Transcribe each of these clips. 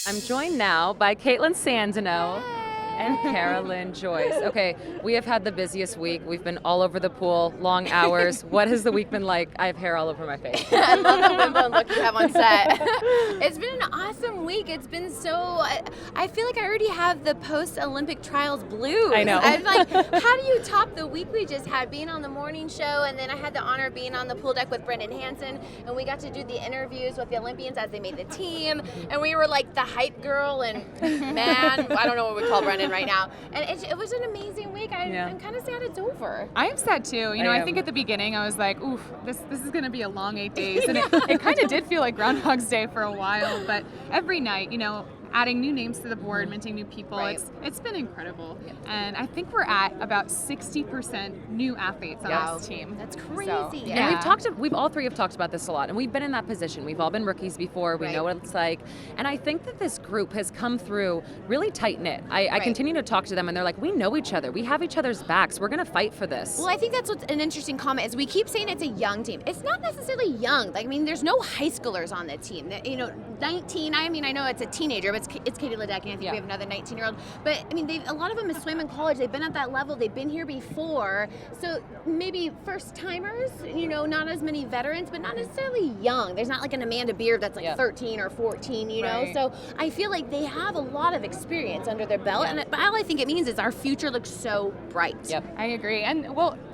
I'm joined now by Kaitlin Sandino and Carolyn Joyce. Okay, we have had the busiest week. We've been all over the pool, long hours. What has the week been like? I have hair all over my face. I love the windblown look you have on set. It's been an awesome week. It's been so, I feel like I already have the post-Olympic trials blues. I know. I'm like, how do you top the week we just had, being on the morning show, and then I had the honor of being on the pool deck with Brendan Hansen, and we got to do the interviews with the Olympians as they made the team, and we were like the hype girl and man, I don't know what we call Brendan right now. And it was an amazing week. I'm kind of sad it's over. I am sad too. I think at the beginning I was like, oof, this is going to be a long 8 days. And it kind of did feel like Groundhog's Day for a while. But every night, adding new names to the board, minting new people, Right. it's been incredible. Yep. And I think we're at about 60% new athletes on this team. That's crazy. So, And we've all three have talked about this a lot, and we've been in that position. We've all been rookies before. We Right. know what it's like. And I think that this group has come through really tight-knit. I continue to talk to them, and they're like, we know each other. We have each other's backs. We're going to fight for this. Well, I think that's what's an interesting comment is we keep saying it's a young team. It's not necessarily young. There's no high schoolers on the team. 19, I know it's a teenager, but it's Katie Ledecky. I think we have another 19-year-old. But, a lot of them have swam in college. They've been at that level. They've been here before. So maybe first-timers, not as many veterans, but not necessarily young. There's not like an Amanda Beard that's 13 or 14, Right. So I feel like they have a lot of experience under their belt. And all I think it means is our future looks so bright. Yep. I agree. And,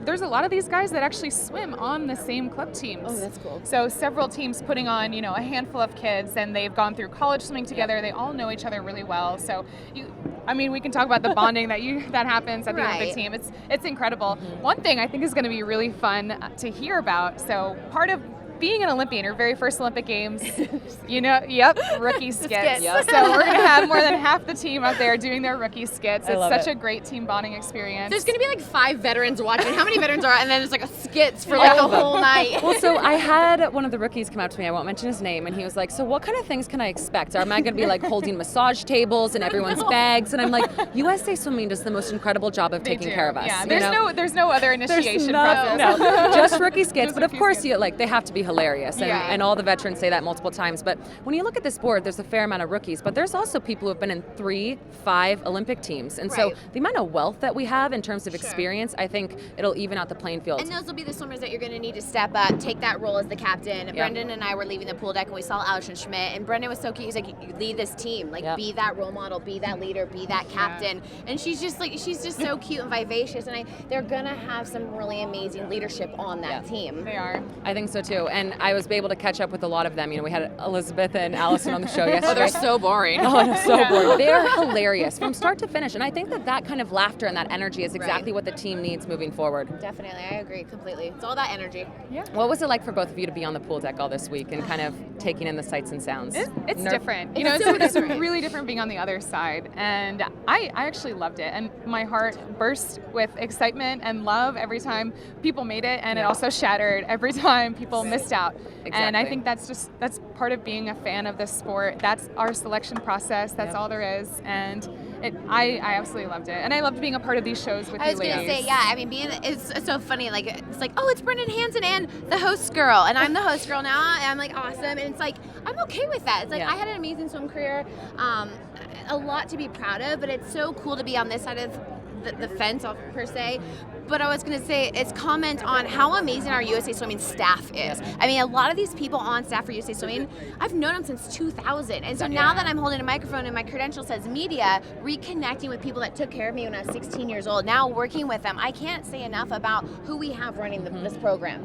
there's a lot of these guys that actually swim on the same club teams. Oh, that's cool. So several teams putting on, a handful of kids, and they've gone through college swimming together. They all know each other really well. So we can talk about the bonding that happens at the Olympic team. It's incredible. Mm-hmm. One thing I think is going to be really fun to hear about. So part of being an Olympian, your very first Olympic Games, rookie skits. Yep. So we're going to have more than half the team out there doing their rookie skits. I It's love such it. a great team bonding experience. There's going to be like 5 veterans watching. How many veterans are? And then it's like a skits for like the whole night. Well, so I had one of the rookies come out to me. I won't mention his name, and he was like, "So, what kind of things can I expect? Am I going to be like holding massage tables in everyone's bags?" And I'm like, "USA Swimming does the most incredible job of They taking do. care of us." Yeah, you there's no other initiation process. No, just rookie skits. Just But of rookie course, skits. they have to be hilarious, and all the veterans say that multiple times. But when you look at this board, there's a fair amount of rookies, but there's also people who have been in 3, 5 Olympic teams, and so Right. the amount of wealth that we have in terms of experience, I think it'll even out the playing field. And those will be the swimmers that you're going to need to step up, take that role as the captain. Yep. Brendan and I were leaving the pool deck, and we saw Alison Schmidt, and Brendan was so cute. He's like, "You lead this team, be that role model, be that leader, be that captain." And she's just so cute and vivacious, and they're going to have some really amazing leadership on that team. They are. I think so too, and I was able to catch up with a lot of them. We had Elizabeth and Allison on the show yesterday. Oh, they're so boring. Oh, no, so boring. They're hilarious from start to finish, and I think that kind of laughter and that energy is exactly what the team needs moving forward. Definitely, I agree completely. It's all that energy. Yeah. What was it like for both of you to be on the pool deck all this week and kind of taking in the sights and sounds? It's different. It's so It's different. really different being on the other side. And I actually loved it. And my heart burst with excitement and love every time people made it. And it also shattered every time people missed out. And I think that's part of being a fan of this sport. That's our selection process. That's all there is. And I absolutely loved it. And I loved being a part of these shows with you I was ladies. going to say, it's so funny. It's like, oh, it's Brendan Hansen and the host girl. And I'm the host girl now. And I'm like, awesome. And it's like, I'm okay with that. It's like, I had an amazing swim career, a lot to be proud of, but it's so cool to be on this side of the fence, per se. But I was going to say, it's comment on how amazing our USA Swimming staff is. A lot of these people on staff for USA Swimming, I've known them since 2000. And so now that I'm holding a microphone and my credential says media, reconnecting with people that took care of me when I was 16 years old, now working with them, I can't say enough about who we have running this program.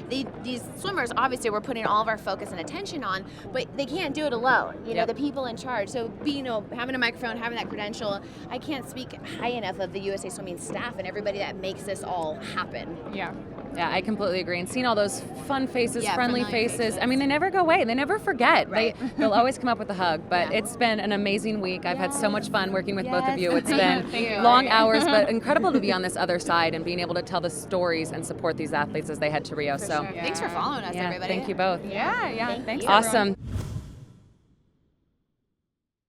These swimmers, obviously, we're putting all of our focus and attention on, but they can't do it alone. The people in charge. So, having a microphone, having that credential, I can't speak high enough of the USA Swimming staff and everybody that makes this all happen. Yeah. Yeah, I completely agree. And seeing all those fun faces, friendly familiar faces, they never go away. They never forget. Right. They'll always come up with a hug. But it's been an amazing week. I've had so much fun working with both of you. It's been long hours, but incredible to be on this other side and being able to tell the stories and support these athletes as they head to Rio. Thanks for following us, everybody. Thank you both. Yeah. Thanks, Awesome. everyone.